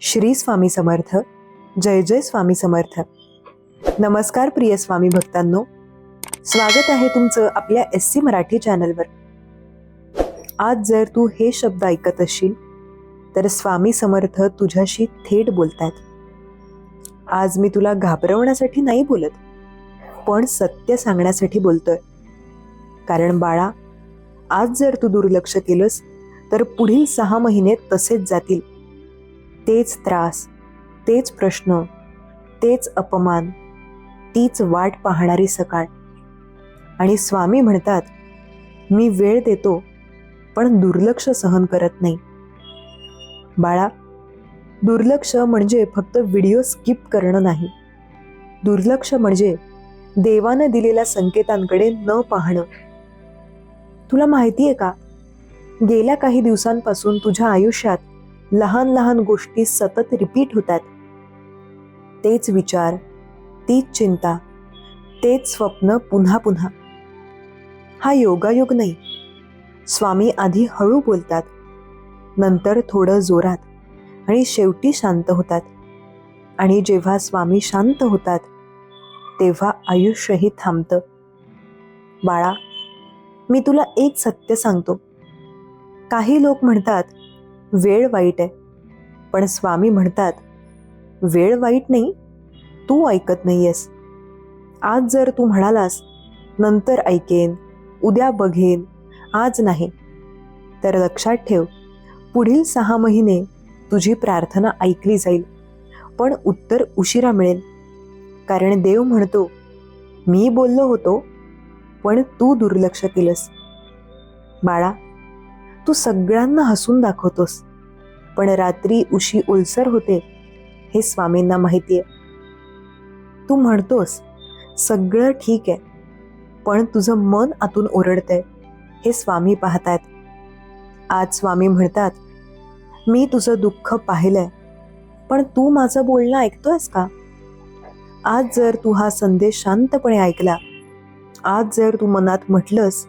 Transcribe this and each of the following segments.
श्री स्वामी समर्थ. जय जय स्वामी समर्थ. नमस्कार प्रिय स्वामी भक्तांनो, स्वागत आहे तुमचं आपल्या SC मराठी चॅनलवर. आज जर तू हे शब्द ऐकत असशील तर स्वामी समर्थ तुझ्याशी थेट बोलतात. आज मी तुला घाबरवण्यासाठी नाही बोलत, पण सत्य सांगण्यासाठी बोलतोय. कारण बाळा, आज जर तू दुर्लक्ष केलंस तर पुढील 6 महिने तसेच जातील. तेच त्रास, तेच प्रश्न, तेच अपमान, तीच वाट पाहणारी सकाळ. आणि स्वामी म्हणतात, मी वेळ देतो पण दुर्लक्ष सहन करत नाही. बाळा, दुर्लक्ष म्हणजे फक्त व्हिडिओ स्किप करणं नाही. दुर्लक्ष म्हणजे देवानं दिलेल्या संकेतांकडे न पाहणं. तुला माहितीये का, गेल्या काही दिवसांपासून तुझ्या आयुष्यात लहान लहान गोष्टी सतत रिपीट होतात. तेच विचार, तीच चिंता, तेच स्वप्न पुन्हा पुन्हा. हा योगायोग नाही. स्वामी आधी हळू बोलतात, नंतर थोडं जोरात, आणि शेवटी शांत होतात. आणि जेव्हा स्वामी शांत होतात तेव्हा आयुष्यही थांबतं. बाळा, मी तुला एक सत्य सांगतो. काही लोक म्हणतात वेळ वाईट आहे, पण स्वामी म्हणतात वेळ वाईट नाही, तू ऐकत नाहीयेस. आज जर तू म्हणालास नंतर ऐकेन, उद्या बघेन, आज नाही, तर लक्षात ठेव, पुढील 6 महिने तुझी प्रार्थना ऐकली जाईल, पण उत्तर उशिरा मिळेल. कारण देव म्हणतो, मी बोललो होतो पण तू दुर्लक्ष केलंस. बाळा, तू सगळ्यांना हसून दाखवतोस, पण रात्री उशी ओलसर होते हे स्वामींना माहितीये. तू म्हणतोस सगळं ठीक आहे, पण तुझं मन आतून ओरडतंय हे स्वामी पाहतायत. आज स्वामी म्हणतात, मी तुझं दुःख पाहिलंय, पण तू माझं बोलणं ऐकतोयस का? आज जर तू हा संदेश शांतपणे ऐकला, आज जर तू मनात म्हटलंस,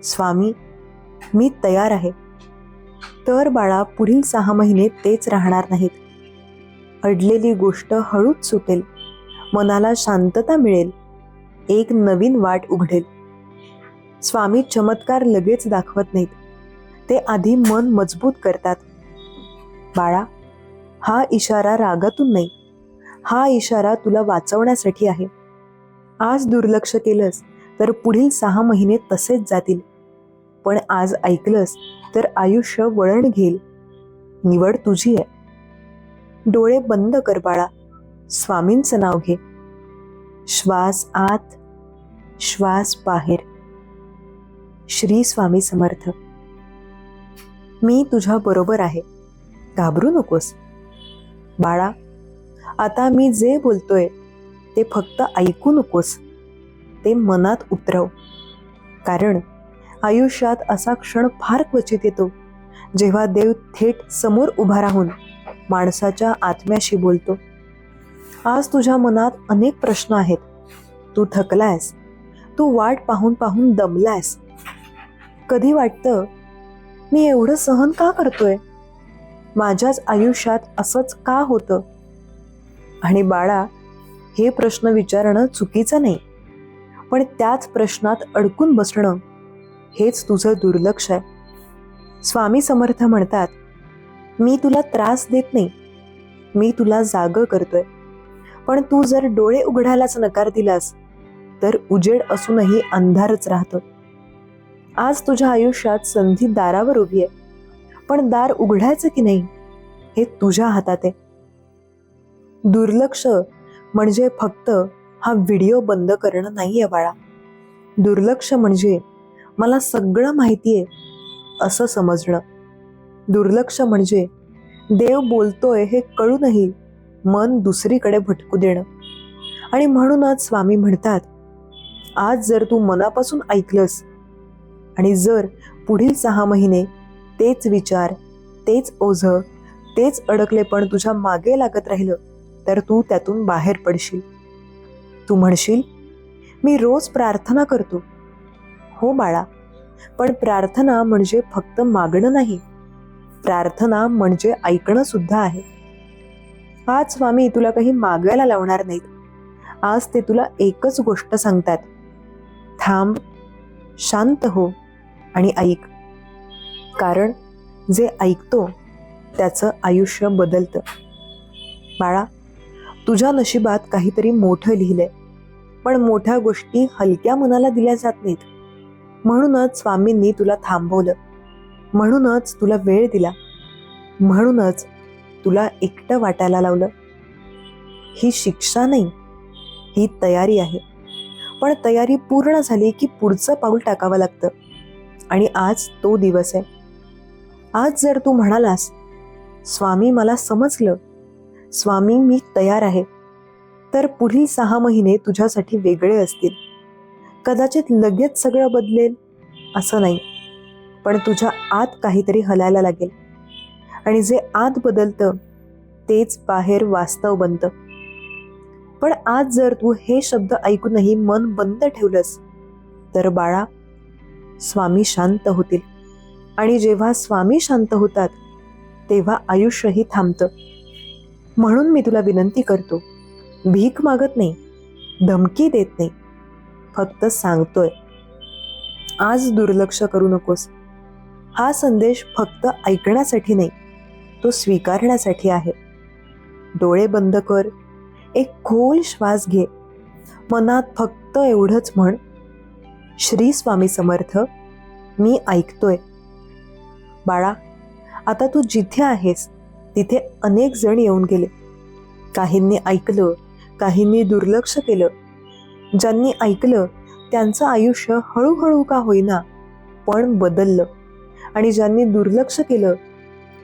स्वामी मी तयार आहे, तर बाळा, पुढील 6 महिने तेच राहणार नाहीत. अडलेली गोष्ट हळूच सुटेल, मनाला शांतता मिळेल, एक नवीन वाट उघडेल. स्वामी चमत्कार लगेच दाखवत नाहीत, ते आधी मन मजबूत करतात. बाळा, हा इशारा रागातून नाही, हा इशारा तुला वाचवण्यासाठी आहे. आज दुर्लक्ष केलंस तर पुढील 6 महिने तसेच जातील, पण आज ऐकलंस तर आयुष्य वळण घेईल. निवड तुझी आहे. डोळे बंद कर बाळा, स्वामींचं नाव घे. श्वास आत, श्वास बाहेर. श्री स्वामी समर्थ. मी तुझ्या बरोबर आहे, घाबरू नकोस. बाळा, आता मी जे बोलतोय ते फक्त ऐकू नकोस, ते मनात उतरव. कारण आयुष्यात असा क्षण फार क्वचित येतो जेव्हा देव थेट समोर उभा राहून माणसाच्या आत्म्याशी बोलतो. आज तुझ्या मनात अनेक प्रश्न आहेत. तू थकलायस, तू वाट पाहून पाहून दमलायस. कधी वाटतं, मी एवढं सहन का करतोय? माझ्याच आयुष्यात असंच का होतं? आणि बाळा, हे प्रश्न विचारणं चुकीचं नाही, पण त्याच प्रश्नात अडकून बसणं हेच तुझं दुर्लक्ष आहे. स्वामी समर्थ म्हणतात, मी तुला त्रास देत नाही, मी तुला जागं करतोय. पण तू जर डोळे उघडायलाच नकार दिलास तर उजेड असूनही अंधारच राहतं. आज तुझ्या आयुष्यात संधी दारावर उभी आहे, पण दार उघडायचं की नाही हे तुझ्या हातात आहे. दुर्लक्ष म्हणजे फक्त हा व्हिडिओ बंद करणं नाहीये बाळा. दुर्लक्ष म्हणजे मला सगळं माहितीये असं समजणं. दुर्लक्ष म्हणजे देव बोलतोय हे कळूनही मन दुसरीकडे भटकू देणं. आणि म्हणूनच स्वामी म्हणतात, आज जर तू मनापासून ऐकलंस आणि जर पुढील 6 महिने तेच विचार, तेच ओझं, तेच अडकलेपण तुझ्या मागे लागत राहिलं तर तू त्यातून बाहेर पडशील. तू म्हणशील, मी रोज प्रार्थना करतो. हो बाळा, पण प्रार्थना म्हणजे फक्त मागणं नाही, प्रार्थना म्हणजे ऐकणं सुद्धा आहे. आज स्वामी तुला काही मागायला लावणार नाहीत. आज ते तुला एकच गोष्ट सांगतात, थांब, शांत हो आणि ऐक. कारण जे ऐकतो त्याचं आयुष्य बदलतं. बाळा, तुझ्या नशिबात काहीतरी मोठं लिहिलंय, पण मोठ्या गोष्टी हलक्या मनाला दिल्या जात नाहीत. म्हणूनच स्वामींनी तुला थांबवलं, म्हणूनच तुला वेळ दिला, म्हणूनच तुला एकटं वाटायला लावलं. ही शिक्षा नाही, ही तयारी आहे. पण तयारी पूर्ण झाली की पुढचं पाऊल टाकावं लागतं. आणि आज तो दिवस आहे. आज जर तू म्हणालास, स्वामी मला समजलं, स्वामी मी तयार आहे, तर पुढील 6 महिने तुझ्यासाठी वेगळे असतील. कदाचित लगेच सगळं बदलेल असं नाही, पण तुझ्या आत काहीतरी हलायला लागेल. आणि जे आत बदलतं तेच बाहेर वास्तव बनतं. पण आज जर तू हे शब्द ऐकूनही मन बंद ठेवलंस, तर बाळा, स्वामी शांत होतील. आणि जेव्हा स्वामी शांत होतात तेव्हा आयुष्यही थांबतं. म्हणून मी तुला विनंती करतो, भीक मागत नाही, धमकी देत नाही, फक्त सांगतोय, आज दुर्लक्ष करू नकोस. हा संदेश फक्त ऐकण्यासाठी नाही, तो स्वीकारण्यासाठी आहे. डोळे बंद कर, एक खोल श्वास घे, मनात फक्त एवढंच म्हण, श्री स्वामी समर्थ, मी ऐकतोय. बाळा, आता तू जिथे आहेस तिथे अनेक जण येऊन गेले. काहींनी ऐकलं, काहींनी दुर्लक्ष केलं. ज्यांनी ऐकलं त्यांचं आयुष्य हळूहळू का होईना पण बदललं. आणि ज्यांनी दुर्लक्ष केलं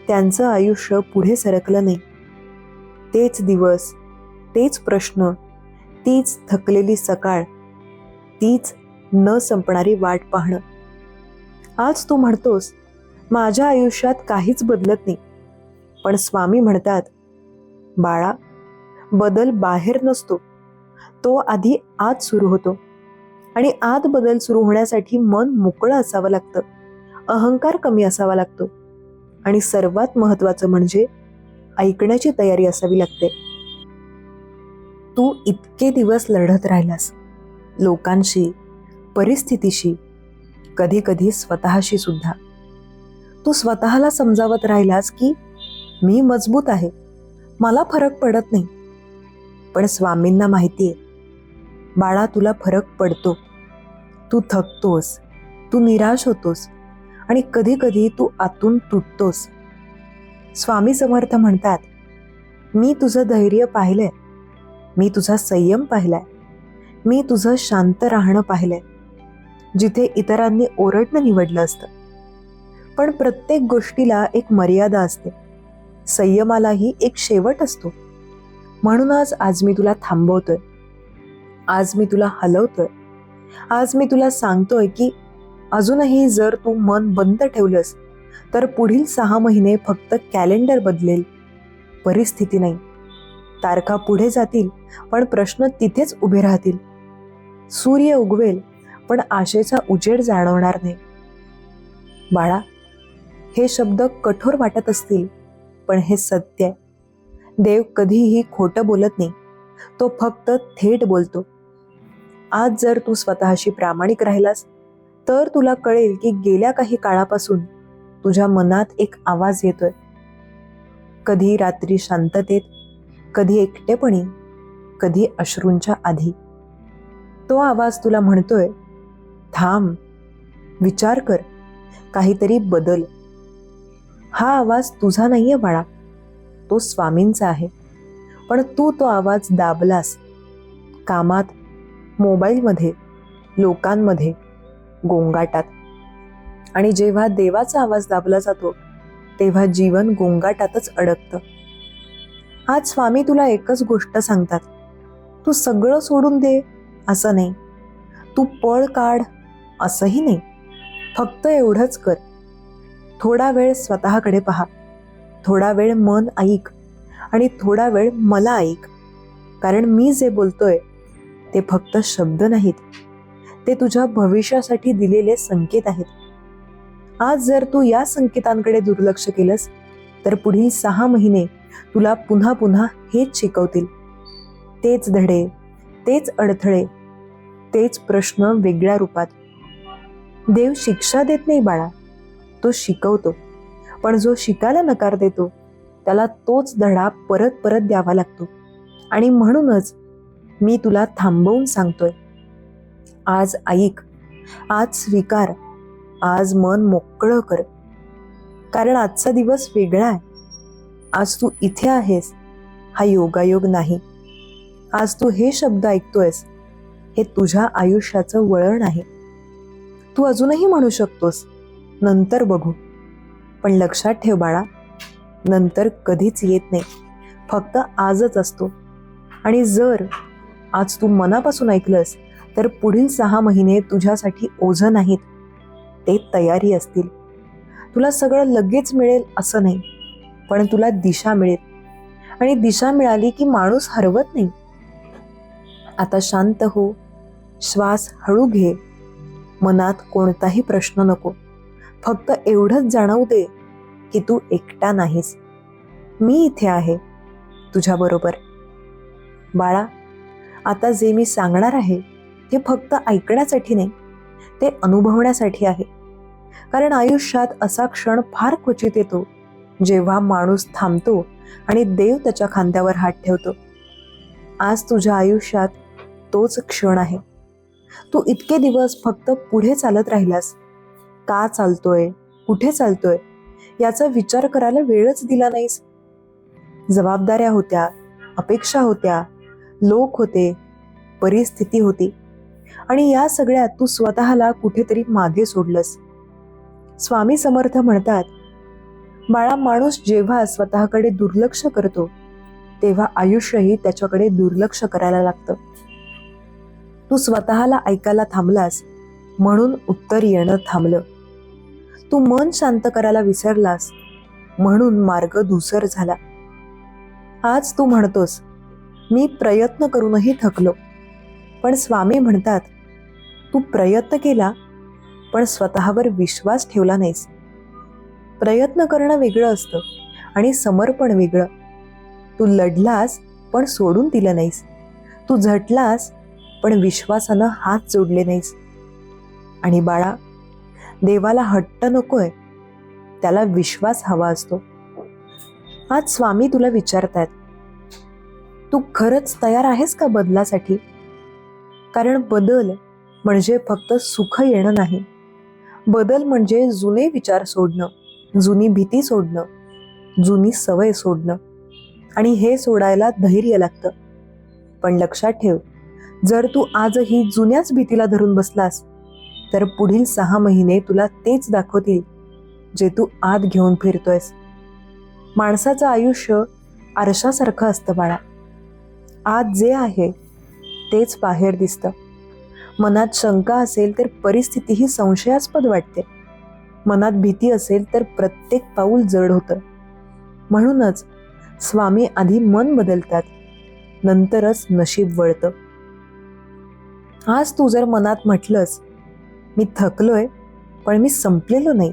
त्यांचं आयुष्य पुढे सरकलं नाही. तेच दिवस, तेच प्रश्न, तीच थकलेली सकाळ, तीच न संपणारी वाट पाहणं. आज तू म्हणतोस, माझ्या आयुष्यात काहीच बदलत नाही. पण स्वामी म्हणतात, बाळा, बदल बाहेर नसतो, तो आधी आत सुरू होतो. आणि आत बदल सुरू होण्यासाठी मन मोकळं असावं लागतं, अहंकार कमी असावा लागतो, आणि सर्वात महत्वाचं म्हणजे ऐकण्याची तयारी असावी लागते. तू इतके दिवस लढत राहिलास, लोकांशी, परिस्थितीशी, कधी कधी स्वतःशी सुद्धा. तू स्वतःला समजावत राहिलास की मी मजबूत आहे, मला फरक पडत नाही. पण स्वामींना माहितीये, बाळा, तुला फरक पडतो. तू थकतोस, तू निराश होतोस, आणि कधी कधी तू आतून तुटतोस. स्वामी समर्थ म्हणतात, मी तुझं धैर्य पाहिलंय, मी तुझा संयम पाहिलाय, मी तुझं शांत राहणं पाहिलंय, जिथे इतरांनी ओरडणं निवडलं असतं. पण प्रत्येक गोष्टीला एक मर्यादा असते, संयमालाही एक शेवट असतो. म्हणूनच आज मी तुला थांबवतोय, आज मी तुला हलवतोय, आज मी तुला सांगतोय की अजूनही जर तू मन बंद ठेवलंस तर पुढील 6 महिने फक्त कॅलेंडर बदलेल, परिस्थिती नाही. तारखा पुढे जातील पण प्रश्न तिथेच उभे राहतील. सूर्य उगवेल पण आशेचा उजेड जाणवणार नाही. बाळा, हे शब्द कठोर वाटत असतील पण हे सत्य आहे. देव कधीही खोटं बोलत नाही, तो फक्त थेट बोलतो. आज जर तू स्वतःशी प्रामाणिक राहिलास तर तुला कळेल की गेल्या काही काळापासून तुझ्या मनात एक आवाज येतोय. कधी रात्री शांततेत, कधी एकटेपणी, कधी अश्रूंच्या आधी. तो आवाज तुला म्हणतोय, थांब, विचार कर, काहीतरी बदल. हा आवाज तुझा नाहीये बाळा, तो स्वामींचा आहे. पण तू तो आवाज दाबलास, कामात, मोबाईलमध्ये, लोकांमध्ये, गोंगाटात. आणि जेव्हा देवाचा आवाज दाबला जातो तेव्हा जीवन गोंगाटातच अडकतं. आज स्वामी तुला एकच गोष्ट सांगतात, तू सगळं सोडून दे असं नाही, तू पळ काढ असंही नाही. फक्त एवढंच कर, थोडा वेळ स्वतःकडे पहा, थोडा वेळ मन ऐक, आणि थोडा वेळ मला ऐक. कारण मी जे बोलतोय ते फक्त शब्द नाहीत, ते तुझ्या भविष्यासाठी दिलेले संकेत आहेत. आज जर तू या संकेतांकडे दुर्लक्ष केलंस तर पुढील 6 महिने तुला पुन्हा पुन्हा हेच शिकवतील. तेच धडे, तेच अडथळे, तेच प्रश्न वेगळ्या रूपात. देव शिक्षा देत नाही बाळा, तो शिकवतो. पण जो शिकायला नकार देतो त्याला तोच धडा परत परत द्यावा लागतो. आणि म्हणूनच मी तुला थांबवून सांगतोय, आज ऐक, आज स्वीकार, आज मन मोकळं कर. कारण आजचा दिवस वेगळा आहे. आज तू इथे आहेस हा योगायोग नाही. आज तू हे शब्द ऐकतोयस हे तुझ्या आयुष्याचं वळण आहे. तू अजूनही म्हणू शकतोस नंतर बघू, पण लक्षात ठेव बाळा, नंतर कधीच येत नाही, फक्त आजच असतो. आणि जर आज तू मनापासून ऐकलंस तर पुढील 6 महिने तुझ्यासाठी ओझं नाहीत, ते तयारी असतील. तुला सगळं लगेच मिळेल असं नाही, पण तुला दिशा मिळेल. आणि दिशा मिळाली की माणूस हरवत नाही. आता शांत हो, श्वास हळू घे, मनात कोणताही प्रश्न नको. फक्त एवढंच जाणवू दे की तू एकटा नाहीस. मी इथे आहे तुझ्याबरोबर. बाळा, आता जे मी सांगणार आहे ते फक्त ऐकण्यासाठी नाही, ते अनुभवण्यासाठी आहे. कारण आयुष्यात असा क्षण फार क्वचित येतो जेव्हा माणूस थांबतो आणि देव त्याच्या खांद्यावर हात ठेवतो. आज तुझ्या आयुष्यात तोच क्षण आहे. तू इतके दिवस फक्त पुढे चालत राहिलास. का चालतोय, कुठे चालतोय याचा विचार करायला वेळच दिला नाहीस. जबाबदाऱ्या होत्या, अपेक्षा होत्या, लोक होते, परिस्थिती होती, आणि या सगळ्यात तू स्वतःला कुठेतरी मागे सोडलंस. स्वामी समर्थ म्हणतात, बाळा, माणूस जेव्हा स्वतःकडे दुर्लक्ष करतो तेव्हा आयुष्यही त्याच्याकडे दुर्लक्ष करायला लागतं. तू स्वतःला ऐकायला थांबलास म्हणून उत्तर येणं थांबलं. तू मन शांत करायला विसरलास म्हणून मार्ग धूसर झाला. आज तू म्हणतोस, मी प्रयत्न करूनही थकलो. पण स्वामी म्हणतात, तू प्रयत्न केला पण स्वतःवर विश्वास ठेवला नाहीस. प्रयत्न करणं वेगळं असतं आणि समर्पण वेगळं. तू लढलास पण सोडून दिलं नाहीस. तू झटलास पण विश्वासानं हात जोडले नाहीस. आणि बाळा, देवाला हट्ट नकोय, त्याला विश्वास हवा असतो. आज स्वामी तुला विचारतायत, तू खरंच तयार आहेस का बदलासाठी? कारण बदल म्हणजे फक्त सुख येणं नाही. बदल म्हणजे जुने विचार सोडणं, जुनी भीती सोडणं, जुनी सवय सोडणं. आणि हे सोडायला धैर्य लागतं. पण लक्षात ठेव, जर तू आजही जुन्याच भीतीला धरून बसलास तर पुढील 6 महिने तुला तेच दाखवतील जे तू आत घेऊन फिरतोयस. माणसाचं आयुष्य आरशासारखं असतं बाळा. आत जे आहे तेच बाहेर दिसतं. मनात शंका असेल तर परिस्थितीही संशयास्पद वाटते. मनात भीती असेल तर प्रत्येक पाऊल जड होतं. म्हणूनच स्वामी आधी मन बदलतात, नंतरच नशीब वळतं. आज तू जर मनात म्हटलंस, मी थकलोय पण मी संपलेलो नाही,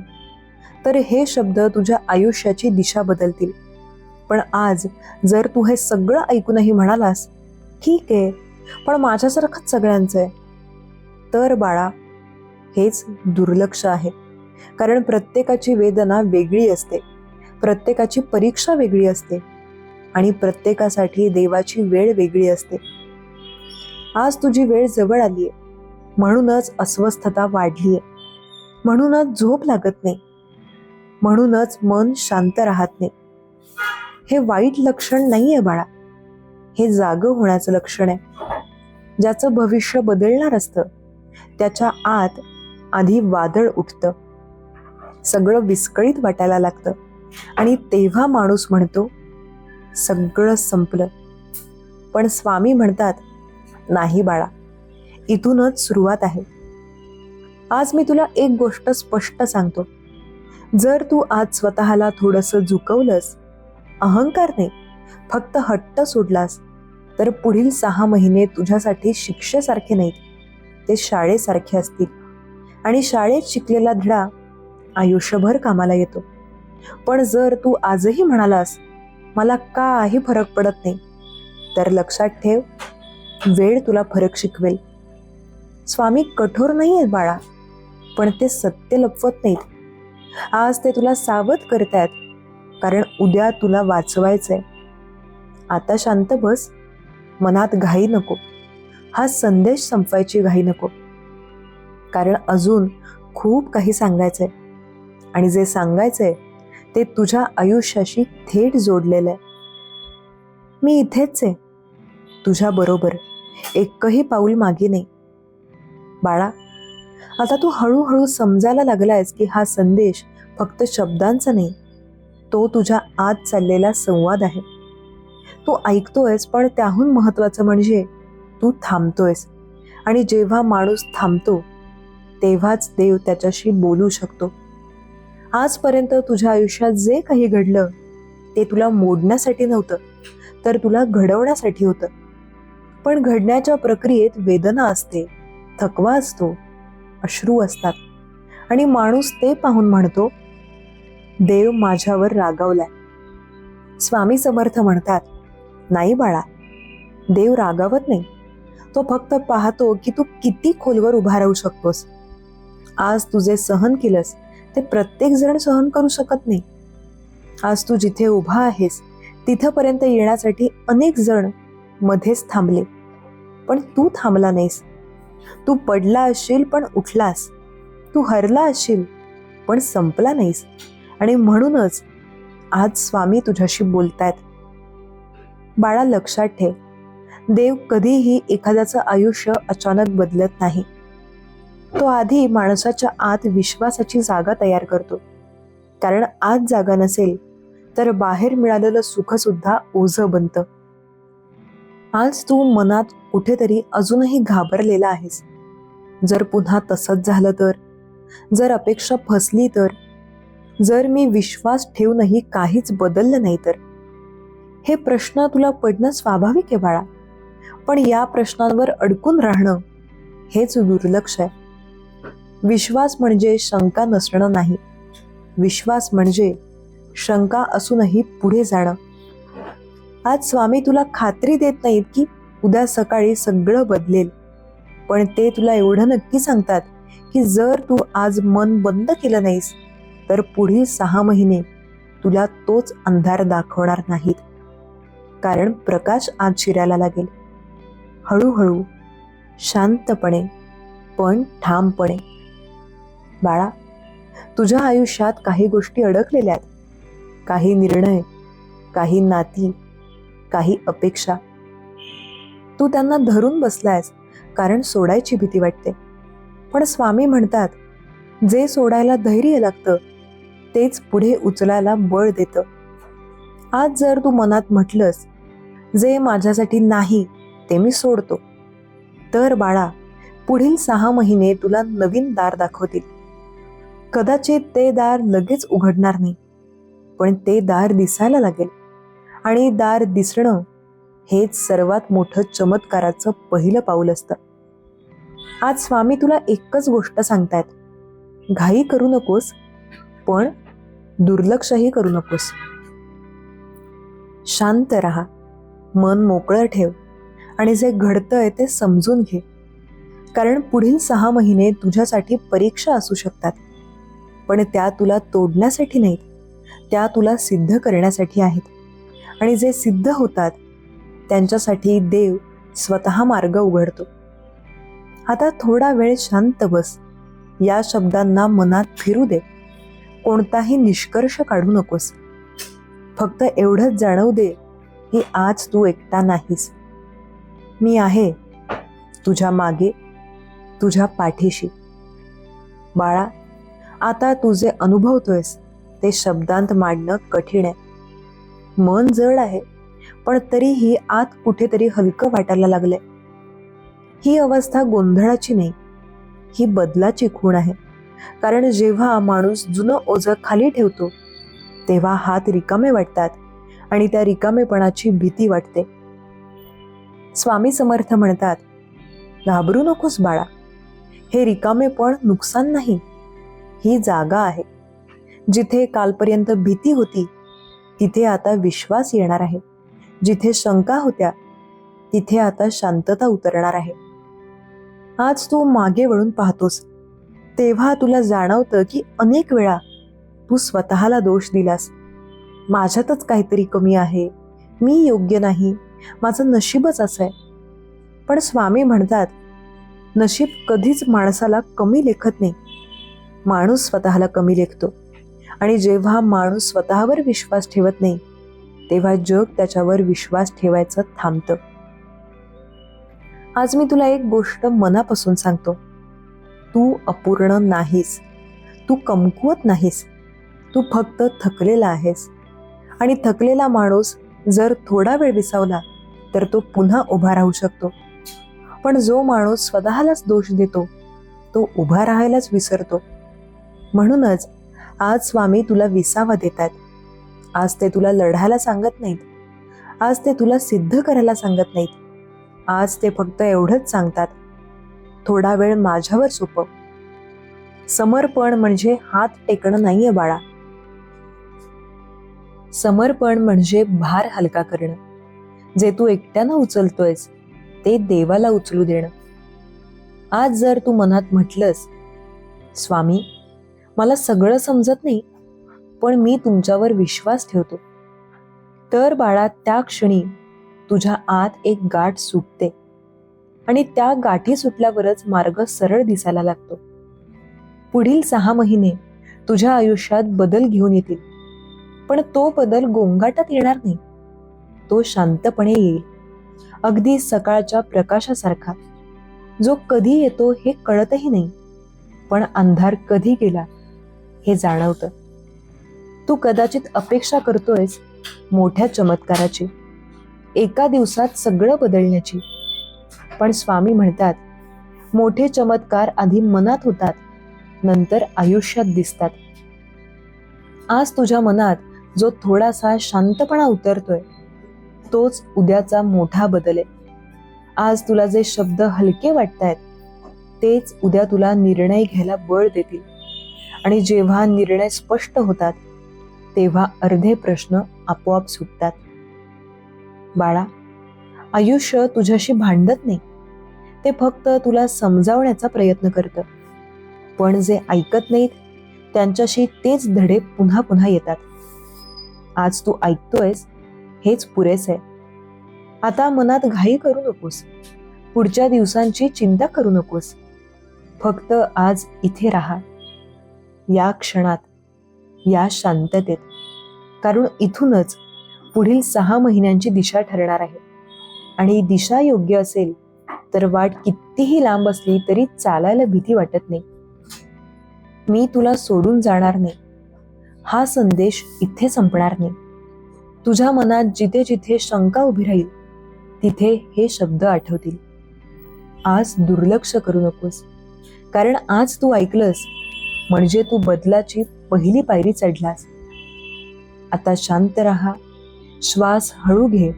तर हे शब्द तुझ्या आयुष्याची दिशा बदलतील. पण आज जर तू हे सगळं ऐकूनही म्हणालास, ठीक आहे, पण माझ्यासारखंच सगळ्यांचं आहे, तर बाळा, हेच दुर्लक्ष आहे. कारण प्रत्येकाची वेदना वेगळी असते, प्रत्येकाची परीक्षा वेगळी असते, आणि प्रत्येकासाठी देवाची वेळ वेगळी असते. आज तुझी वेळ जवळ आलीये, म्हणूनच अस्वस्थता वाढलीये, म्हणूनच झोप लागत नाही, म्हणूनच मन शांत राहत नाही. हे वाईट लक्षण नाहीये बाळा, हे जागं होण्याचं लक्षण आहे. ज्याचं भविष्य बदलणार असतं त्याच्या आत आधी वादळ उठतं, सगळं विस्कळीत वाटायला लागतं, आणि तेव्हा माणूस म्हणतो, सगळं संपलं. पण स्वामी म्हणतात, नाही बाळा, इथूनच सुरुवात आहे. आज मी तुला एक गोष्ट स्पष्ट सांगतो, जर तू आज स्वतःला थोडंसं झुकवलंस, अहंकार नाही, फक्त हट्ट सोडलास, तर पुढील 6 महिने तुझ्यासाठी शिक्षेसारखे नाहीत, ते शाळेसारखे असतील. आणि शाळेत शिकलेला धडा आयुष्यभर कामाला येतो. पण जर तू आजही म्हणालास, मला काही फरक पडत नाही. तर लक्षात ठेव, वेळ तुला फरक शिकवेल. स्वामी कठोर नाही आहेत बाळा, पण ते सत्य लपवत नाहीत. आज ते तुला सावध करतायत, कारण उद्या तुला वाचवायचंय. आता शांत बस, मनात घाई नको. हा संदेश संपवायची घाई नको, कारण अजून खूप काही सांगायचंय. आणि जे सांगायचंय ते तुझ्या आयुष्याशी थेट जोडलेलं आहे. मी इथेच आहे, तुझ्या बरोबर, एकही पाऊल मागे नाही. बाळा, आता तू हळूहळू समजायला लागलायस की हा संदेश फक्त शब्दांचा नाही, तो तुझ्या आत चाललेला संवाद आहे. तू ऐकतोयस, पण त्याहून महत्वाचं म्हणजे तू थांबतोयस. आणि जेव्हा माणूस थांबतो तेव्हाच देव त्याच्याशी बोलू शकतो. आजपर्यंत तुझ्या आयुष्यात जे काही घडलं ते तुला मोडण्यासाठी नव्हतं, तर तुला घडवण्यासाठी होतं. पण घडण्याच्या प्रक्रियेत वेदना असते, थकवा असतो, अश्रू असतात. आणि माणूस ते पाहून म्हणतो, देव माझ्यावर रागावलाय. स्वामी समर्थ म्हणतात, नाही बाळा, देव रागावत नाही. तो फक्त पाहतो की तू किती खोलवर उभा राहू शकतोस. आज तू जे सहन केलंस ते प्रत्येक जण सहन करू शकत नाही. आज तू जिथे उभा आहेस तिथपर्यंत येण्यासाठी अनेक जण मध्येच थांबले, पण तू थांबला नाहीस. तू पडला असशील पण उठलास. तू हरला असशील पण संपला नाहीस. आणि म्हणूनच आज स्वामी तुझ्याशी बोलतायत. बाळा, लक्षात ठेव, देव कधीही एखाद्याचं आयुष्य अचानक बदलत नाही. तो आधी माणसाच्या आत विश्वासाची जागा तयार करतो. कारण आत जागा नसेल तर बाहेर मिळालेलं सुख सुद्धा ओझं बनतं. आज तू मनात कुठेतरी अजूनही घाबरलेला आहेस. जर पुन्हा तसंच झालं तर, जर अपेक्षा फसली तर, जर मी विश्वास ठेवूनही काहीच बदललं नाही तर. हे प्रश्न तुला पडणं स्वाभाविक आहे बाळा, पण या प्रश्नांवर अडकून राहणं हेच दुर्लक्ष आहे. विश्वास म्हणजे शंका नसणं नाही. विश्वास म्हणजे शंका असूनही पुढे जाणं. आज स्वामी तुला खात्री देत नाहीत की उद्या सकाळी सगळं बदलेल, पण ते तुला एवढं नक्की सांगतात की जर तू आज मन बंद केलं नाहीस तर पुढील 6 महिने तुला तोच अंधार दाखवणार नाहीत. कारण प्रकाश आज शिरायला लागेल, हळूहळू, शांतपणे, पण ठामपणे. बाळा, तुझ्या आयुष्यात काही गोष्टी अडकलेल्या आहेत. काही निर्णय, काही नाती, काही अपेक्षा. तू त्यांना धरून बसलायस कारण सोडायची भीती वाटते. पण स्वामी म्हणतात, जे सोडायला धैर्य लागतं तेच पुढे उचलायला बळ देतं. आज जर तू मनात म्हटलंस, जे माझ्यासाठी नाही ते मी सोडतो, तर बाळा, पुढील 6 महिने तुला नवीन दार दाखवतील. कदाचित ते दार लगेच उघडणार नाही, पण ते दार दिसायला लागेल. आणि दार दिसणं हेच सर्वात मोठं चमत्काराचं पहिलं पाऊल असतं. आज स्वामी तुला एकच गोष्ट सांगतायत, घाई करू नकोस, पण दुर्लक्षही करू नकोस. शांत राहा, मन मोकळं ठेव आणि जे घडतंय ते समजून घे. कारण पुढील 6 महिने तुझ्यासाठी परीक्षा असू शकतात, पण त्या तुला तोडण्यासाठी नाहीत, त्या तुला सिद्ध करण्यासाठी आहेत. आणि जे सिद्ध होतात त्यांच्यासाठी देव स्वतः मार्ग उघडतो. आता थोडा वेळ शांत बस. या शब्दांना मनात फिरू दे. कोणताही निष्कर्ष काढू नकोस. फक्त एवढंच जाणवू दे की आज तू एकटा नाहीस. मी आहे तुझ्या मागे, तुझ्या पाठीशी. बाळा, आता तू जे अनुभवतोयस ते शब्दांत मांडणं कठीण आहे. मन जड आहे, पण तरीही आत कुठेतरी हलकं वाटायला लागलंय. ही अवस्था गोंधळाची नाही, ही बदलाची खूण आहे. कारण जेव्हा माणूस जुनं ओझं खाली ठेवतो तेव्हा हात रिकामे वाटतात आणि त्या रिकामेपणाची भीती वाटते. स्वामी समर्थ म्हणतात, घाबरू नकोस बाळा, हे रिकामेपण नुकसान नाही, ही जागा आहे. जिथे कालपर्यंत भीती होती तिथे आता विश्वास येणार आहे. जिथे शंका होत्या तिथे आता शांतता उतरणार आहे. आज तू मागे वळून पाहतोस तेव्हा तुला जाणवतं की अनेक वेळा तू स्वतःला दोष दिलास. माझ्यातच काहीतरी कमी आहे, मी योग्य नाही, माझं नशीबच असं आहे. पण स्वामी म्हणतात, नशीब कधीच माणसाला कमी लेखत नाही, माणूस स्वतःला कमी लेखतो. आणि जेव्हा माणूस स्वतःवर विश्वास ठेवत नाही तेव्हा जग त्याच्यावर विश्वास ठेवायचं थांबतं. आज मी तुला एक गोष्ट मनापासून सांगतो, तू अपूर्ण नाहीस, तू कमकुवत नाहीस, तू फक्त थकलेला आहेस. आणि थकलेला माणूस जर थोडा वेळ विसावला तर तो पुन्हा उभा राहू शकतो. पण जो माणूस स्वतःलाच दोष देतो तो उभा राहायलाच विसरतो. म्हणूनच आज स्वामी तुला विसावा देतात. आज ते तुला लढायला सांगत नाहीत, आज ते तुला सिद्ध करायला सांगत नाहीत. आज ते फक्त एवढंच सांगतात, थोडा वेळ माझ्यावर सोपव. समर्पण म्हणजे हात टेकणं नाहीये बाळा. समर्पण म्हणजे भार हलका करणं. जे तू एकट्यानं उचलतोयस ते देवाला उचलू देणं. आज जर तू मनात म्हटलंस, स्वामी मला सगळं समजत नाही पण मी तुमच्यावर विश्वास ठेवतो, तर बाळा त्या क्षणी तुझ्या आत एक गाठ सुटते आणि त्या गाठी सुटल्यावरच मार्ग सरळ दिसायला लागतो. पुढील 6 महिने तुझ्या आयुष्यात बदल घेऊन येतील, पण तो बदल गोंगाटात येणार नाही, तो शांतपणे येईल. अगदी सकाळच्या प्रकाशासारखा, जो कधी येतो हे कळतही नाही पण अंधार कधी गेला हे जाणवतं. तू कदाचित अपेक्षा करतोयस मोठ्या चमत्काराची, एका दिवसात सगळं बदलण्याची. पण स्वामी म्हणतात, मोठे चमत्कार आधी मनात होतात, नंतर आयुष्यात दिसतात. आज तुझ्या मनात जो थोडासा शांतपणा उतरतोय तोच उद्याचा मोठा बदल आहे. आज तुला जे शब्द हलके वाटतायत तेच उद्या तुला निर्णय घ्यायला बळ देतील. आणि जेव्हा निर्णय स्पष्ट होतात तेव्हा अर्धे प्रश्न आपोआप सुटतात. बाळा, आयुष्य तुझ्याशी भांडत नाही, ते फक्त तुला समजावण्याचा प्रयत्न करतं. पण जे ऐकत नाहीत त्यांच्याशी तेच धडे पुन्हा पुन्हा येतात. आज तू ऐकतोयस हेच पुरेसे आहे. आता मनात घाई करू नकोस, पुढच्या दिवसांची चिंता करू नकोस. फक्त आज इथे राहा, या क्षणात, या शांततेत. कारण इथूनच पुढील 6 महिन्यांची दिशा ठरणार आहे. आणि दिशा योग्य असेल तर वाट कितीही लांब असली तरी चालायला भीती वाटत नाही. मी तुला सोडून जाणार नाही हा संदेश इथे संपणार नाही. तुझ्या मनात जिथे जिथे शंका उभी राहील तिथे हे शब्द आठवतील. आज दुर्लक्ष करू नकोस, कारण आज तू ऐकलंस म्हणजे तू बदलाची पहिली पायरी चढलास. आता शांत राहा, श्वास हळू घे,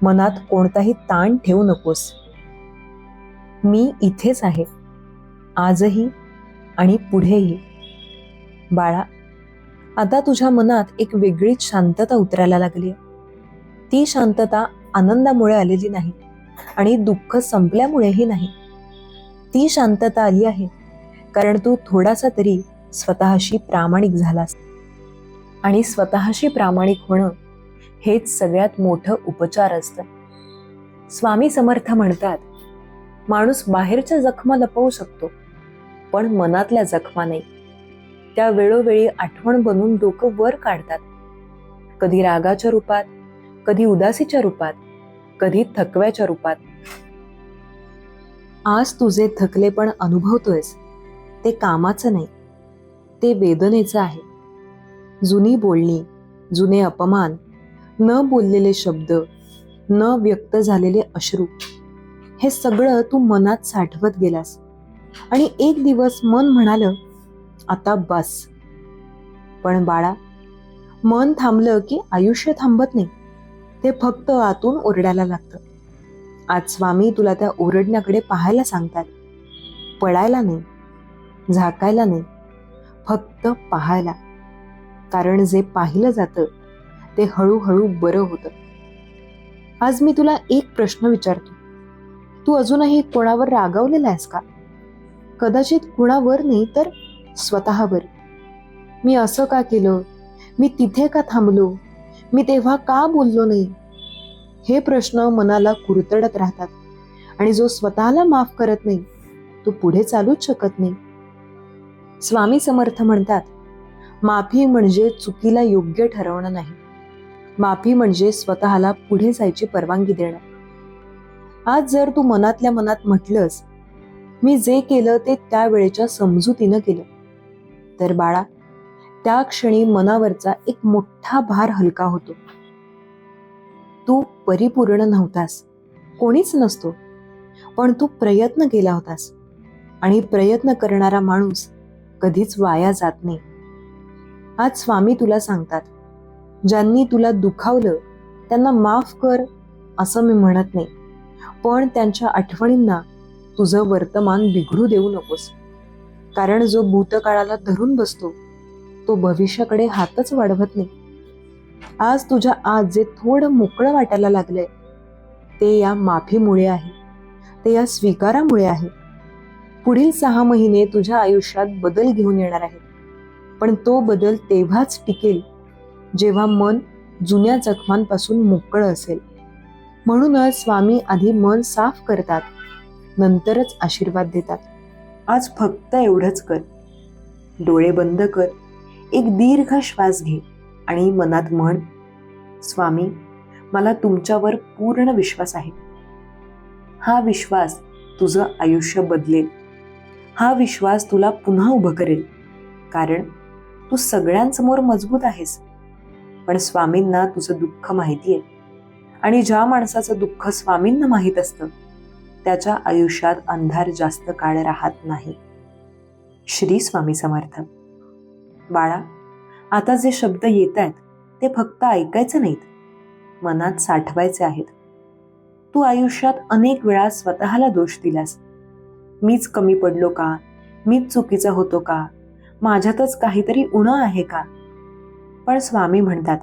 मनात कोणताही ताण ठेवू नकोस. मी इथेच आहे, आजही आणि पुढेही. बाळा, आता तुझ्या मनात एक वेगळीच शांतता उतरायला लागली. ती शांतता आनंदामुळे आलेली नाही आणि दुःख संपल्यामुळेही नाही. ती शांतता आली आहे कारण तू थोडासा तरी स्वतःशी प्रामाणिक झालास. आणि स्वतःशी प्रामाणिक होणं हेच सगळ्यात मोठं उपचार असतं. स्वामी समर्थ म्हणतात, माणूस बाहेरच्या जखमा लपवू शकतो पण मनातल्या जखमा नाही. त्या वेळोवेळी आठवण बनून डोकं वर काढतात, कधी रागाच्या रूपात, कधी उदासीच्या रूपात, कधी थकव्याच्या रूपात. आज तुझे थकलेपण अनुभवतोयस ते कामाचं नाही, ते वेदनेचं आहे. जुनी बोलणी, जुने अपमान, न बोललेले शब्द, न व्यक्त झालेले अश्रू, हे सगळं तू मनात साठवत गेलास. आणि एक दिवस मन म्हणालं, आता बस. पण बाळा, मन थांबलं की आयुष्य थांबत नाही, ते फक्त आतून ओरडायला लागतं. आज स्वामी तुला त्या ओरडण्याकडे पाहायला सांगतात. पळायला नाही, झाकायला नाही, फक्त पाहायला. कारण जे पाहिलं जातं ते हळूहळू बरं होतं. आज मी तुला एक प्रश्न विचारतो. तू अजूनही कोणावर रागावलेला आहेस का? कदाचित कुणावर नाही तर स्वतःवर. मी असं का केलं? मी तिथे का थांबलो? मी तेव्हा का बोललो नाही? हे प्रश्न मनाला कुरतडत राहतात आणि जो स्वतःला माफ करत नाही तो पुढे चालूच शकत नाही. स्वामी समर्थ म्हणतात, माफी म्हणजे चुकीला योग्य ठरवणं नाही. माफी म्हणजे स्वतःला पुढे जायची परवानगी देणं. आज जर तू मनातल्या मनात म्हटलंस, मी जे केलं ते त्यावेळेच्या समजुतीनं केलं, तर बाळा, त्या क्षणी मनावरचा एक मोठा भार हलका होतो. तू परिपूर्ण नव्हतास, कोणीच नसतो, पण तू प्रयत्न केला होतास आणि प्रयत्न करणारा माणूस कधीच वाया जात नाही. आज स्वामी तुला सांगतात, ज्यांनी तुला दुखावलं त्यांना माफ कर असं मी म्हणत नाही, पण त्यांच्या आठवणींना तुझं वर्तमान बिघडू देऊ नकोस. कारण जो भूतकाळाला धरून बसतो तो भविष्याकडे हातच वाढवत नाही. आज तुझ्या आत जे थोडं मोकळं वाटायला लागलंय ते या माफीमुळे आहे, ते या स्वीकारामुळे आहे. पुढील 6 महिने तुझ्या आयुष्यात बदल घेऊन येणार आहेत, पण तो बदल तेव्हाच टिकेल जेव्हा मन जुन्या जखमांपासून मोकळं असेल. म्हणूनच स्वामी आधी मन साफ करतात, नंतरच आशीर्वाद देतात. आज फक्त एवढंच कर. डोळे बंद कर, एक दीर्घ श्वास घे आणि मनात म्हण, स्वामी, मला तुमच्यावर पूर्ण विश्वास आहे. हा विश्वास तुझं आयुष्य बदलेल. हा विश्वास तुला पुन्हा उभं करेल. कारण तू सगळ्यांसमोर मजबूत आहेस, पण स्वामींना तुझं दुःख माहिती आहे. आणि ज्या माणसाचं दुःख स्वामींना माहीत असतं त्याच्या आयुष्यात अंधार जास्त काळ राहत नाही. श्री स्वामी समर्थ. बाळा, आता जे शब्द येत आहेत ते फक्त ऐकायचे नाहीत, मनात साठवायचे आहेत. तू आयुष्यात अनेक वेळा स्वतःला दोष दिलास. मीच कमी पडलो का? मीच चुकीचा होतो का? माझ्यातच काहीतरी उणं आहे का? पण स्वामी म्हणतात,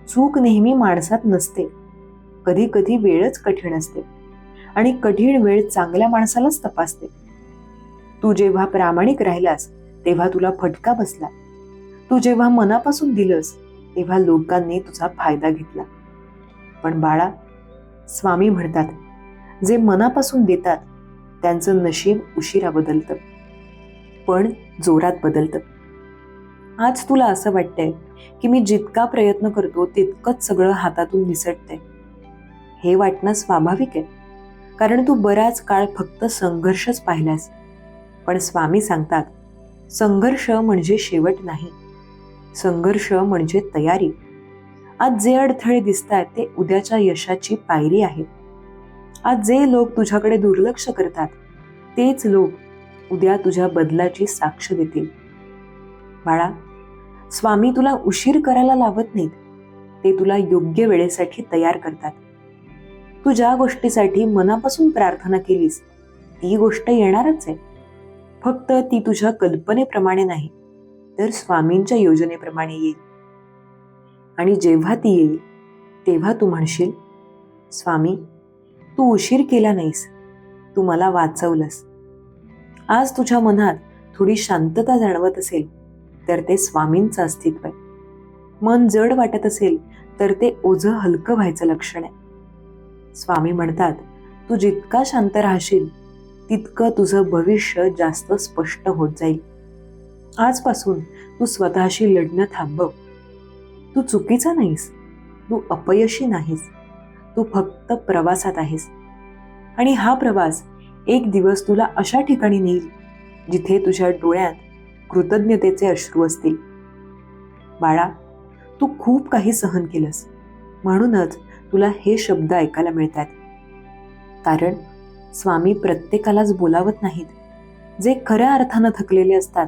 चूक नेहमी माणसात नसते. कधी कधी वेळच कठीण असते आणि कठीण वेळ चांगल्या माणसालाच तपासते. तू जेव्हा प्रामाणिक राहिलास तेव्हा तुला फटका बसला. तू जेव्हा मनापासून दिलंस तेव्हा लोकांनी तुझा फायदा घेतला. पण बाळा, स्वामी म्हणतात, जे मनापासून देतात त्यांचं नशीब उशिरा बदलतं, पण जोरात बदलतं. आज तुला असं वाटतंय की मी जितका प्रयत्न करतो तितकंच सगळं हातातून निसटतंय. हे वाटणं स्वाभाविक आहे, कारण तू बराच काळ फक्त संघर्षच पाहिलास. पण स्वामी सांगतात, संघर्ष म्हणजे शेवट नाही, संघर्ष म्हणजे तयारी. आज जे अडथळे दिसतात ते उद्याच्या यशाची पायरी आहे. आज जे लोक तुझ्याकडे दुर्लक्ष करतात तेच लोक उद्या तुझ्या बदलाची साक्ष देतील. बाळा, स्वामी तुला उशीर करायला लावत नाहीत, ते तुला योग्य वेळेसाठी तयार करतात. तू ज्या गोष्टीसाठी मनापासून प्रार्थना केलीस ती गोष्ट येणारच आहे. फक्त ती तुझ्या कल्पनेप्रमाणे नाही तर स्वामींच्या योजनेप्रमाणे येईल. आणि जेव्हा ती येईल तेव्हा तू म्हणशील, स्वामी, तू उशीर केला नाहीस, तू मला वाचवलंस. आज तुझ्या मनात थोडी शांतता जाणवत असेल तर ते स्वामींचं अस्तित्व आहे. मन जड वाटत असेल तर ते ओझं हलकं व्हायचं लक्षण आहे. स्वामी म्हणतात, तू जितका शांत राहशील तितकं तुझं भविष्य जास्त स्पष्ट होत जाईल. आजपासून तू स्वतःशी लढणं थांबव. तू चुकीचा नाहीस, तू अपयशी नाहीस, तू फक्त प्रवासात आहेस. आणि हा प्रवास एक दिवस तुला अशा ठिकाणी नेईल जिथे तुझ्या डोळ्यात कृतज्ञतेचे अश्रू असतील. बाळा, तू खूप काही सहन केलंस, म्हणूनच तुला हे शब्द ऐकायला मिळतात. कारण स्वामी प्रत्येकालाच बोलावत नाहीत. जे खऱ्या अर्थानं थकलेले असतात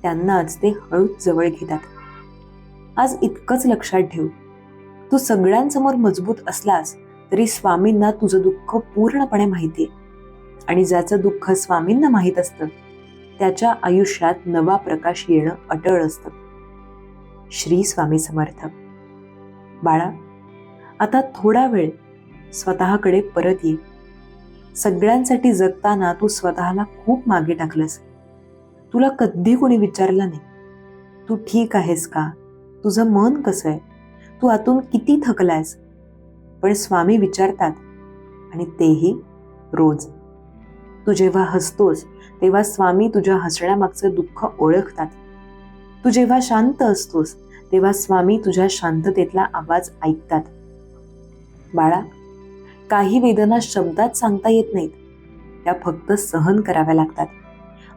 त्यांनाच ते हळूच जवळ घेतात. आज इतकंच लक्षात ठेव, तू सगळ्यांसमोर मजबूत असलास तरी स्वामींना तुझं दुःख पूर्णपणे माहिती आहे. आणि ज्याचं दुःख स्वामींना माहीत असतं त्याच्या आयुष्यात नवा प्रकाश येणं अटळ असतं. श्री स्वामी समर्थ. बाळा, आता थोडा वेळ स्वतःकडे परत ये. सगळ्यांसाठी जगताना तू स्वतःला खूप मागे टाकलंस. तुला कधी कोणी विचारलं नाही, तू ठीक आहेस का, तुझं मन कसं आहे, तू आतून किती थकलायस. पण स्वामी विचारतात, आणि तेही रोज. तू जेव्हा हसतोस तेव्हा स्वामी तुझ्या हसण्यामागचं दुःख ओळखतात. तू जेव्हा शांत असतोस तेव्हा स्वामी तुझ्या शांततेतला आवाज ऐकतात. बाळा, काही वेदना शब्दात सांगता येत नाहीत, त्या फक्त सहन कराव्या लागतात.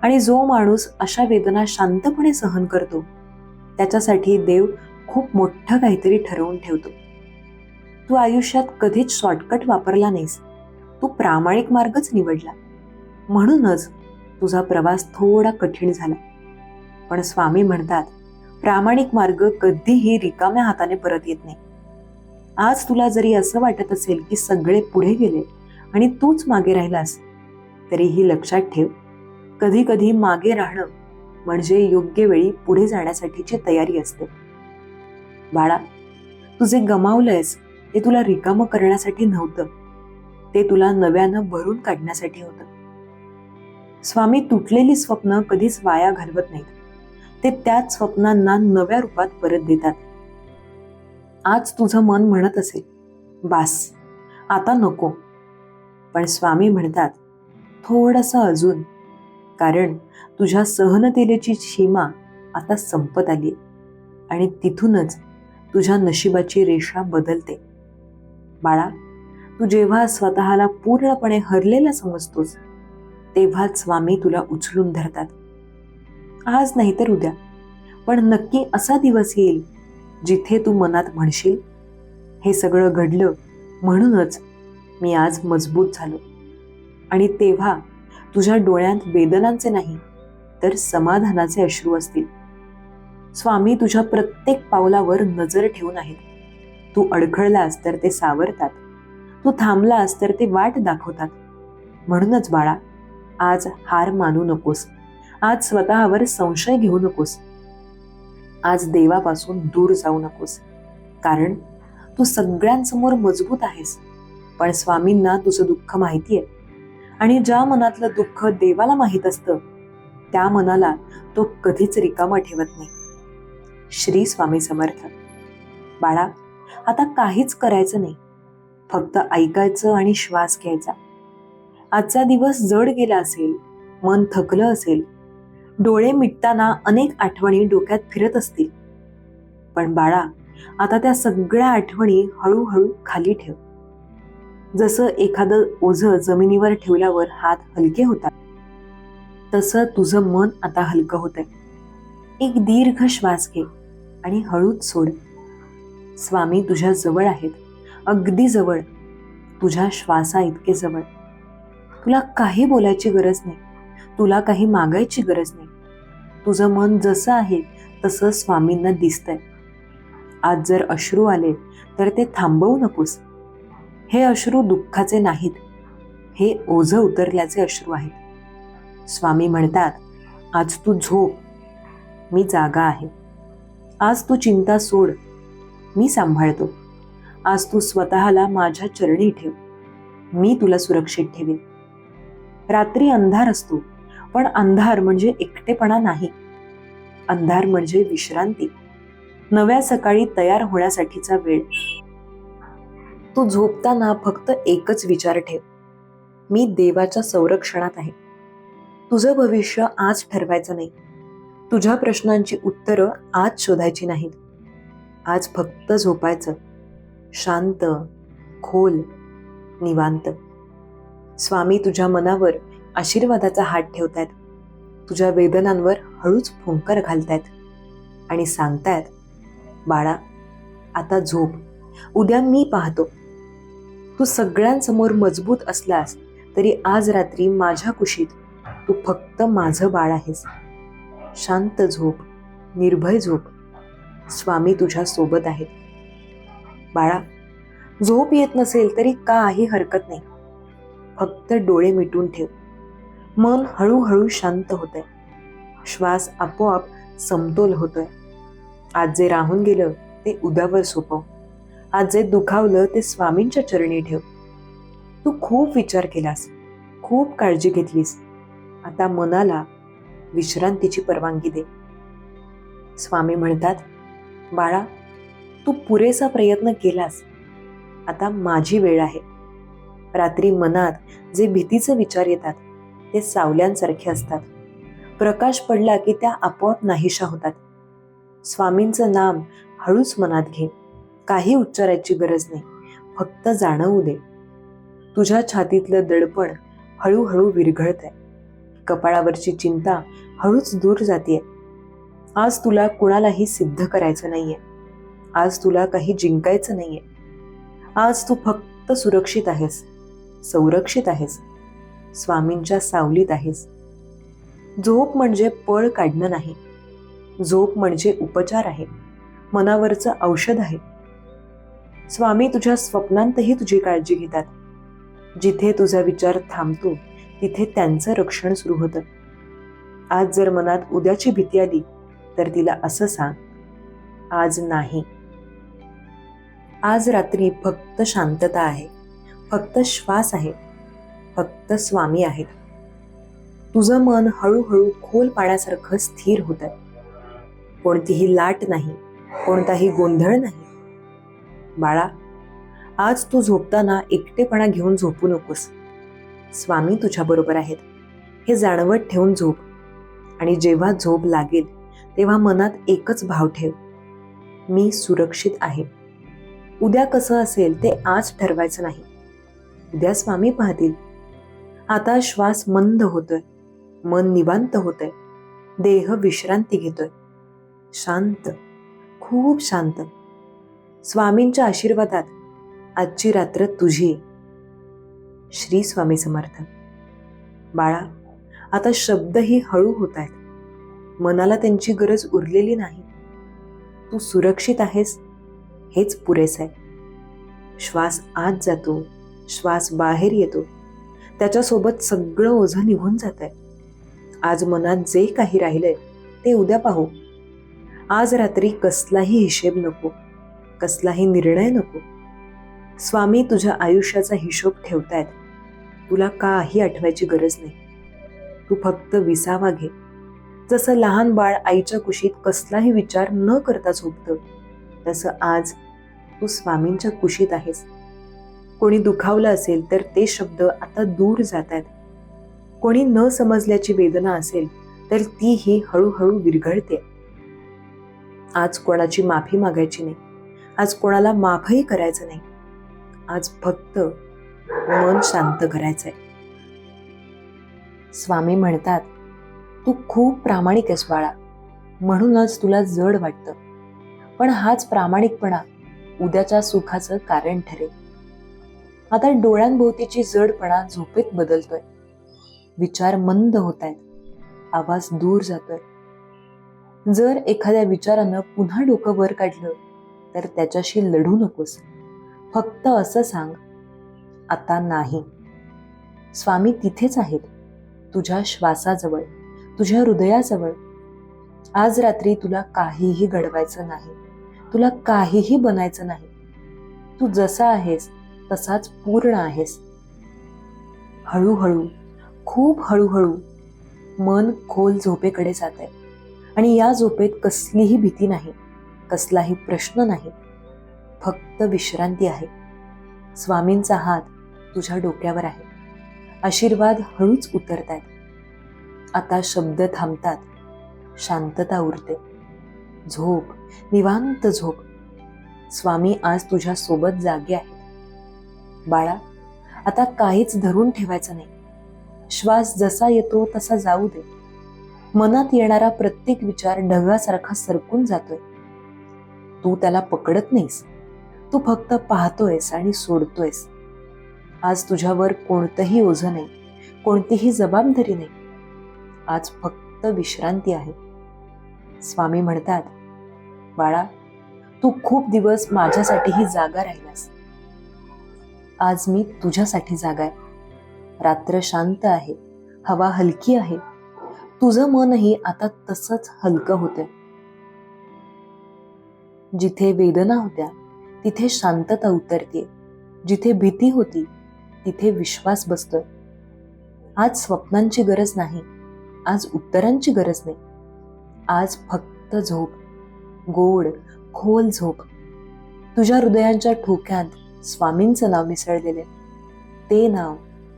आणि जो माणूस अशा वेदना शांतपणे सहन करतो त्याच्यासाठी देव खूप मोठं काहीतरी ठरवून ठेवतो. तू आयुष्यात कधीच शॉर्टकट वापरला नाहीस, तू प्रामाणिक मार्गच निवडला. म्हणूनच तुझा प्रवास थोडा कठीण झाला. पण स्वामी म्हणतात, प्रामाणिक मार्ग कधीही रिकाम्या हाताने परत येत नाही. आज तुला जरी असं वाटत असेल की सगळे पुढे गेले आणि तूच मागे राहिलास, तरीही लक्षात ठेव, कधी कधी मागे राहणं म्हणजे योग्य वेळी पुढे जाण्यासाठीची तयारी असते. बाळा, तू जे गमावलंयस ते तुला रिकामं करण्यासाठी नव्हतं, ते तुला नव्यानं भरून काढण्यासाठी होतं. स्वामी तुटलेली स्वप्न कधीच वाया घालवत नाहीत, ते त्याच स्वप्नांना नव्या रूपात परत देतात. आज तुझं मन म्हणत असेल, बास, आता नको. पण स्वामी म्हणतात, थोडंसं अजून, कारण तुझ्या सहनशीलतेची सीमा आता संपत आली आणि तिथूनच तुझ्या नशिबाची रेषा बदलते. बाळा, तू जेव्हा स्वतःला पूर्णपणे हरलेला समजतोस तेव्हाच स्वामी तुला उचलून धरतात. आज नाही तर उद्या, पण नक्की असा दिवस येईल जिथे तू मनात म्हणशील, हे सगळं घडलं म्हणूनच मी आज मजबूत झालो. आणि तेव्हा तुझ्या डोळ्यात वेदनांचे नाही तर समाधानाचे अश्रू असतील. स्वामी तुझ्या प्रत्येक पावलावर नजर ठेवून आहेत. तू अडखळलास तर ते सावरतात, तू थांबलास तर ते वाट दाखवतात. म्हणूनच बाळा, आज हार मानू नकोस, आज स्वतःवर संशय घेऊ नकोस, आज देवापासून दूर जाऊ नकोस. कारण तू सगळ्यांसमोर मजबूत आहेस, पण स्वामींना तुझं दुःख माहिती आहे. आणि ज्या मनातलं दुःख देवाला माहीत असतं त्या मनाला तो कधीच रिकामा ठेवत नाही. श्री स्वामी समर्थ. बाळा, आता काहीच करायचं नाही, फक्त ऐकायचं आणि श्वास घ्यायचा. आजचा दिवस जड गेला असेल, मन थकलं असेल, डोळे मिटताना अनेक आठवणी डोक्यात फिरत असतील, पण बाळा, आता त्या सगळ्या आठवणी हळूहळू खाली ठेव. जसं एखादं ओझं जमिनीवर ठेवल्यावर हात हलके होतात, तसं तुझं मन आता हलकं होतंय. एक दीर्घ श्वास घे आणि हळूच सोड. स्वामी तुझ्या जवळ आहेत, अगदी जवळ, तुझ्या श्वासा इतके जवळ. तुला काही बोलायची गरज नाही, तुला काही मागायची गरज नाही. तुझं मन जसं आहे तसं स्वामींना दिसतंय. आज जर अश्रू आले तर ते थांबवू नकोस. हे अश्रू दुःखाचे नाहीत, हे ओझं उतरल्याचे अश्रू आहेत. स्वामी म्हणतात, आज तू झोप, मी जागा आहे. आज तू चिंता सोड, मी सांभाळतो. आज तू स्वतःला माझ्या चरणी ठेव, मी तुला सुरक्षित ठेवीन. रात्री अंधार असतो, पण अंधार म्हणजे एकटेपणा नाही. अंधार म्हणजे विश्रांती, नव्या सकाळी तयार होण्यासाठीचा वेळ. तू झोपताना फक्त एकच विचार ठेव, मी देवाच्या संरक्षणात आहे. तुझं भविष्य आज ठरवायचं नाही, तुझ्या प्रश्नांची उत्तरं आज शोधायची नाहीत. आज फक्त झोपायचं, शांत, खोल, निवांत. स्वामी तुझ्या मनावर आशीर्वादाचा हात ठेवतायत, तुझ्या वेदनांवर हळूच फुंकर घालतायत आणि सांगतायत, बाळा, आता झोप, उद्या मी पाहतो. तू सगळ्यांसमोर मजबूत असलास तरी आज रात्री माझ्या कुशीत तू फक्त माझं बाळ आहेस. शांत झोप, निर्भय झोप, स्वामी तुझ्या सोबत आहेत. बाळा, झोप येत नसेल तरी काही हरकत नाही, फक्त डोळे मिटून ठेव. मन हळूहळू शांत होतंय, श्वास आपोआप समतोल होतोय. आज जे राहून गेलं ते उद्यावर सोपव. आज जे दुखावलं ते स्वामींच्या चरणी ठेव. तू खूप विचार केलास, खूप काळजी घेतलीस. आता मनाला विश्रांतीची परवानगी दे. स्वामी म्हणतात, बाळा, तू पुरेसा प्रयत्न केलास. आता माझी वेळ आहे. रात्री मनात जे भीतीचे विचार येतात ते सावल्यांसारखे असतात. प्रकाश पडला की त्या आपोआप नाहीशा होतात. स्वामींचं नाम हळूच मनात घे. काही उच्चारायची गरज नाही, फक्त जाणवू दे. तुझ्या छातीतलं दडपण हळूहळू विरघळतंय. कपाळावरची चिंता हळूच दूर जातीये. आज तुला कुणालाही सिद्ध करायचं नाहीये. आज तुला काही जिंकायचं नाहीये. आज तू फक्त सुरक्षित आहेस, संरक्षित आहेस, स्वामींच्या सावलीत आहेस. झोप म्हणजे पळ काढणं नाही. झोप म्हणजे उपचार आहे, मनावरचं औषध आहे. स्वामी तुझ्या स्वप्नांतही तुझी काळजी घेतात. जिथे तुझा विचार थांबतो तिथे त्यांचं रक्षण सुरू होतं. आज जर मनात उद्याची भीती आली तर तिला असं सांग, आज नाही. आज रात्री फक्त शांतता आहे, फक्त श्वास आहे, फक्त स्वामी आहेत. तुझं मन हळूहळू खोल पाण्यासारखं स्थिर होत आहे. कोणतीही लाट नाही, कोणताही गोंधळ नाही. बाळा, आज तू झोपताना एकटेपणा घेऊन झोपू नकोस. स्वामी तुझ्या बरोबर आहेत हे जाणवत ठेवून झोप. आणि जेव्हा झोप लागेल तेव्हा मनात एकच भाव ठेव, मी सुरक्षित आहे. उद्या कसं असेल ते आज ठरवायचं नाही. उद्या स्वामी पाहतील. आता श्वास मंद होतोय, मन निवांत होतंय, देह विश्रांती घेतोय. शांत, खूप शांत. स्वामींच्या आशीर्वादात आजची रात्र तुझी आहे. श्री स्वामी समर्थ. बाळा, आता शब्दही हळू होत आहेत. मनाला त्यांची गरज उरलेली नाही. तू सुरक्षित आहेस हेच पुरेसं आहे. श्वास आत जातो, श्वास बाहेर येतो, त्याच्यासोबत सगळं ओझं निघून जात आहे. आज मनात जे काही राहिलंय ते उद्या पाहू. आज रात्री कसलाही हिशेब नको, कसलाही निर्णय नको. स्वामी तुझ्या आयुष्याचा हिशोब ठेवतायत. तुला काही आठवायची गरज नाही. तू फक्त विसावा घे. जसं लहान बाळ आईच्या कुशीत कसलाही विचार न करता झोपतं, तसं आज तू स्वामींच्या कुशीत आहेस. कोणी दुखावलं असेल तर ते शब्द आता दूर जात आहेत. कोणी न समजल्याची वेदना असेल तर तीही हळूहळू विरघळते. आज कोणाची माफी मागायची नाही. आज कोणाला माफही करायचं नाही. आज फक्त मन शांत करायचंय. स्वामी म्हणतात, तू खूप प्रामाणिक आहेस बाळा, म्हणूनच तुला जड वाटतं. पण हाच प्रामाणिकपणा उद्याच्या सुखाचं कारण ठरेल. आता डोळ्यांभोवतीची जडपणा झोपेत बदलतोय. विचार मंद होत आहेत, आवाज दूर जातोय. जर एखाद्या विचारानं पुन्हा डोकं वर काढलं तर त्याच्याशी लढू नकोस. फक्त असं सांग, आता नाही. स्वामी तिथेच आहेत, तुझ्या श्वासाजवळ, तुझ्या हृदयाजवळ. आज रात्री तुला काहीही घडवायचं नाही, तुला काहीही बनायचं नाही. तू जसा आहेस तसाच पूर्ण आहेस. हळूहळू, खूप हळूहळू मन खोल झोपेकडे जात आहे. आणि या झोपेत कसलीही भीती नाही, कसलाही प्रश्न नाही, फक्त विश्रांती आहे. स्वामींचा हात तुझ्या डोक्यावर आहे. आशीर्वाद हळूच उतरतायत. आता शब्द थांबतात, शांतता उरते. झोप, निवांत झोप. स्वामी आज तुझ्या सोबत जागे आहेत. बाळा, आता काहीच धरून ठेवायचं नाही. श्वास जसा येतो तसा जाऊ दे. मनात येणारा प्रत्येक विचार ढगासारखा सरकून जातोय. तू त्याला पकडत नाहीस, तू फक्त पाहतोयस आणि सोडतोयस. आज तुझ्यावर कोणतंही ओझं नाही, कोणतीही जबाबदारी नाही. आज फक्त विश्रांती आहे. स्वामी म्हणतात, बाळा, तू खूप दिवस माझ्यासाठीही जागा राहिलास. आज मी तुझ्यासाठी जागा आहे. रात्र शांत आहे, हवा हलकी आहे. तुझं मनही आता तसंच हलकं होतंय. जिथे वेदना होत्या तिथे शांतता उतरते. जिथे भीती होती तिथे विश्वास बसतोय. आज स्वप्नांची गरज नाही, आज उत्तरांची गरज नाही. आज फक्त झोप, गोड खोल झोप. तुझ्या हृदयांच्या ठोक्यात स्वामींचं नाव मिसळलेले, ते नाव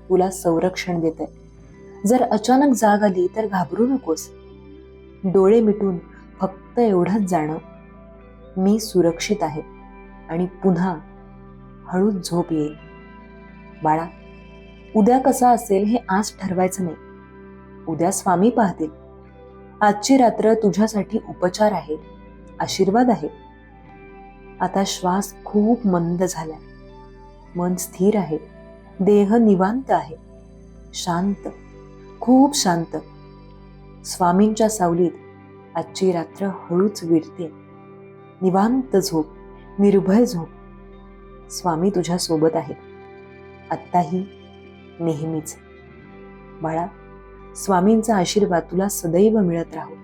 तुला संरक्षण देतंय. जर अचानक जाग आली तर घाबरू नकोस. डोळे मिटून फक्त एवढंच जाणं, मी सुरक्षित आहे आणि पुन्हा हळूच झोप येईल. बाळा, उद्या कसा असेल हे आज ठरवायचं नाही. उद्या स्वामी पाहतील. आजची रात्र तुझ्यासाठी उपचार आहे, आशीर्वाद आहे. आता श्वास खूप मंद झालाय, मन स्थिर आहे, देह निवांत आहे, शांत, खूप शांत. स्वामींच्या सावलीत आजची रात्र हळूच विरते. निवांत झोप, निर्भय झोप. स्वामी तुझ्या सोबत आहे, आत्ताही, नेहमीच. बाळा, स्वामींचा आशीर्वाद तुला सदैव मिळत राहो.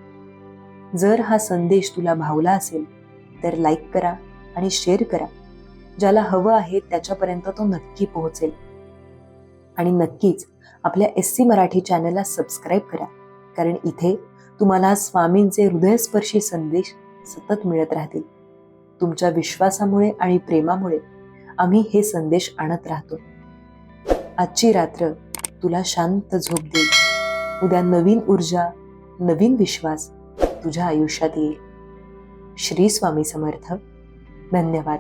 जर हा संदेश तुला भावला असेल तर लाईक करा आणि शेअर करा. ज्याला हवं आहे त्याच्यापर्यंत तो नक्की पोहोचेल. आणि नक्कीच आपल्या SC मराठी चॅनलला सबस्क्राईब करा, कारण इथे तुम्हाला स्वामींचे हृदयस्पर्शी संदेश सतत मिळत राहतील. तुमच्या विश्वासामुळे आणि प्रेमामुळे आम्ही हे संदेश आणत राहतो. आजची रात्र तुला शांत झोप देईल. उद्या नवीन ऊर्जा, नवीन विश्वास तुझ्या आयुष्यात येईल. श्री स्वामी समर्थ. धन्यवाद.